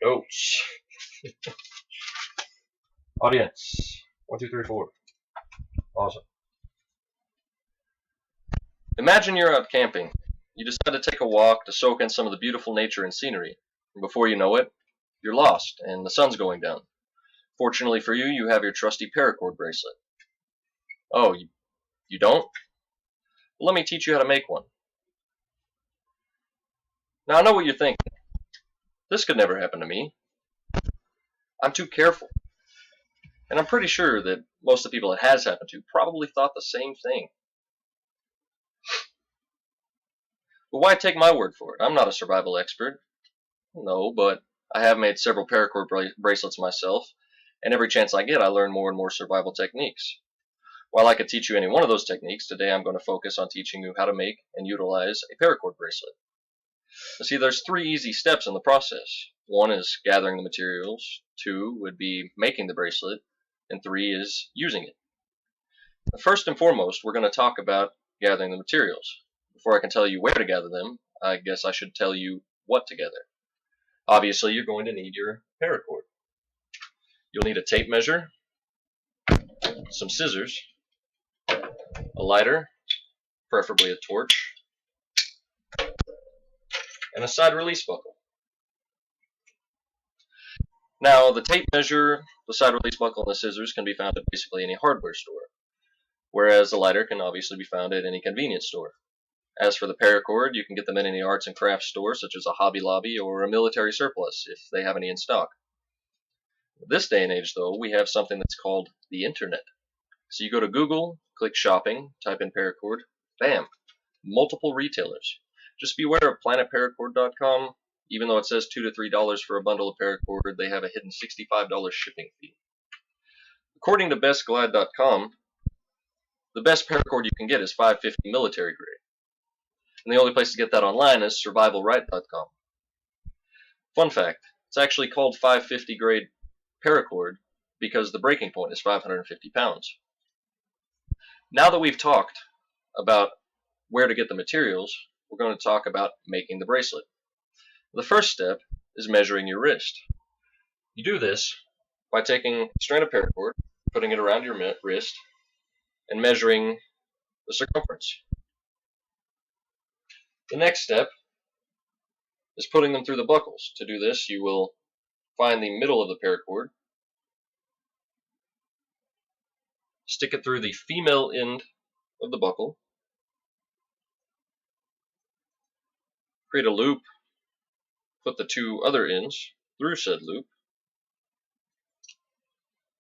Notes. Audience. 1, 2, 3, 4. Awesome. Imagine you're out camping. You decide to take a walk to soak in some of the beautiful nature and scenery. And before you know it, you're lost and the sun's going down. Fortunately for you, you have your trusty paracord bracelet. Oh, you don't? Well, let me teach you how to make one. Now I know what you're thinking. This could never happen to me. I'm too careful. And I'm pretty sure that most of the people it has happened to probably thought the same thing. But why take my word for it? I'm not a survival expert. No, but I have made several paracord bracelets myself, and every chance I get I learn more and more survival techniques. While I could teach you any one of those techniques, today I'm going to focus on teaching you how to make and utilize a paracord bracelet. See, there's 3 easy steps in the process. 1 is gathering the materials, 2 would be making the bracelet, and 3 is using it. First and foremost, we're going to talk about gathering the materials. Before I can tell you where to gather them, I guess I should tell you what to gather. Obviously, you're going to need your paracord. You'll need a tape measure, some scissors, a lighter, preferably a torch, and a side release buckle. Now, the tape measure, the side release buckle, and the scissors can be found at basically any hardware store, whereas the lighter can obviously be found at any convenience store. As for the paracord, you can get them in any arts and crafts store, such as a Hobby Lobby or a Military Surplus, if they have any in stock. This day and age, though, we have something that's called the internet. So you go to Google, click shopping, type in paracord, bam, multiple retailers. Just beware of planetparacord.com. Even though it says $2 to $3 for a bundle of paracord, they have a hidden $65 shipping fee. According to bestglide.com, the best paracord you can get is 550 military grade. And the only place to get that online is survivalright.com. Fun fact, it's actually called 550 grade paracord because the breaking point is 550 pounds. Now that we've talked about where to get the materials, we're going to talk about making the bracelet. The first step is measuring your wrist. You do this by taking a strand of paracord, putting it around your wrist, and measuring the circumference. The next step is putting them through the buckles. To do this, you will find the middle of the paracord, stick it through the female end of the buckle, create a loop, put the 2 other ends through said loop,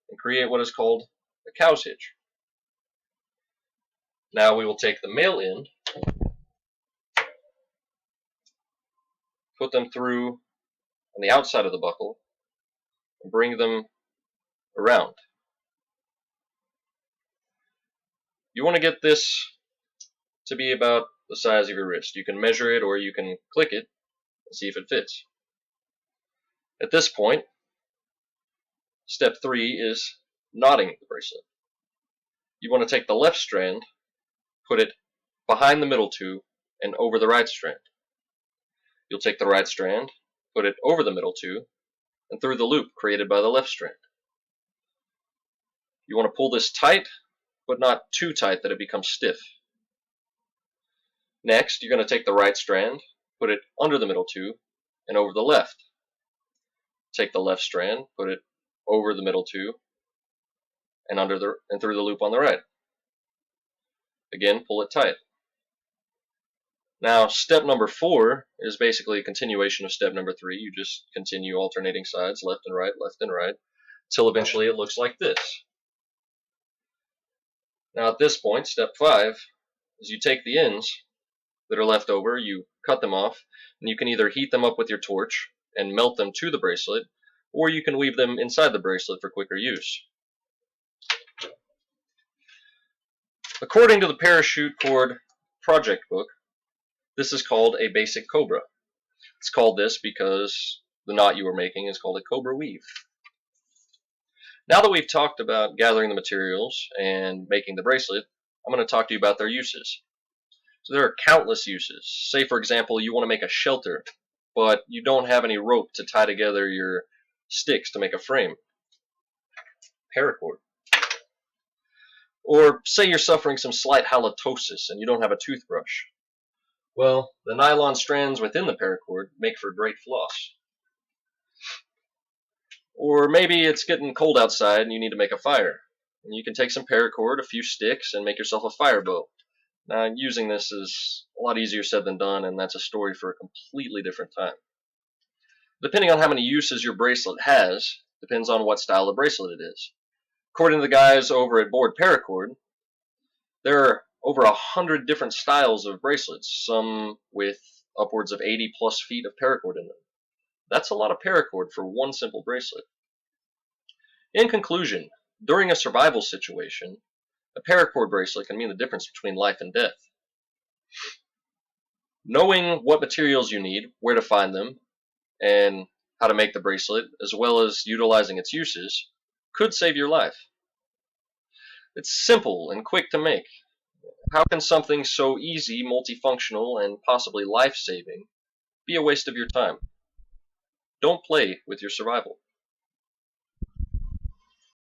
and create what is called a cow's hitch. Now we will take the male end, put them through on the outside of the buckle, and bring them around. You want to get this to be about the size of your wrist. You can measure it or you can click it and see if it fits. At this point, step 3 is knotting the bracelet. You want to take the left strand, put it behind the middle 2 and over the right strand. You'll take the right strand, put it over the middle 2 and through the loop created by the left strand. You want to pull this tight, but not too tight that it becomes stiff. Next, you're going to take the right strand, put it under the middle 2 and over the left. Take the left strand, put it over the middle 2 and through the loop on the right. Again, pull it tight. Now, step number 4 is basically a continuation of step number 3. You just continue alternating sides, left and right, till eventually it looks like this. Now, at this point, step 5 is you take the ends that are left over, you cut them off, and you can either heat them up with your torch and melt them to the bracelet, or you can weave them inside the bracelet for quicker use. According to the Parachute Cord Project book, this is called a basic cobra. It's called this because the knot you are making is called a cobra weave. Now that we've talked about gathering the materials and making the bracelet, I'm going to talk to you about their uses. So there are countless uses. Say, for example, you want to make a shelter but you don't have any rope to tie together your sticks to make a frame. Paracord. Or say you're suffering some slight halitosis and you don't have a toothbrush. Well, the nylon strands within the paracord make for great floss. Or maybe it's getting cold outside and you need to make a fire. And you can take some paracord, a few sticks, and make yourself a fire bow. Now, using this is a lot easier said than done, and that's a story for a completely different time. Depending on how many uses your bracelet has, depends on what style of bracelet it is. According to the guys over at Board Paracord, there are over 100 different styles of bracelets, some with upwards of 80 plus feet of paracord in them. That's a lot of paracord for one simple bracelet. In conclusion, during a survival situation, a paracord bracelet can mean the difference between life and death. Knowing what materials you need, where to find them, and how to make the bracelet, as well as utilizing its uses, could save your life. It's simple and quick to make. How can something so easy, multifunctional, and possibly life-saving be a waste of your time? Don't play with your survival.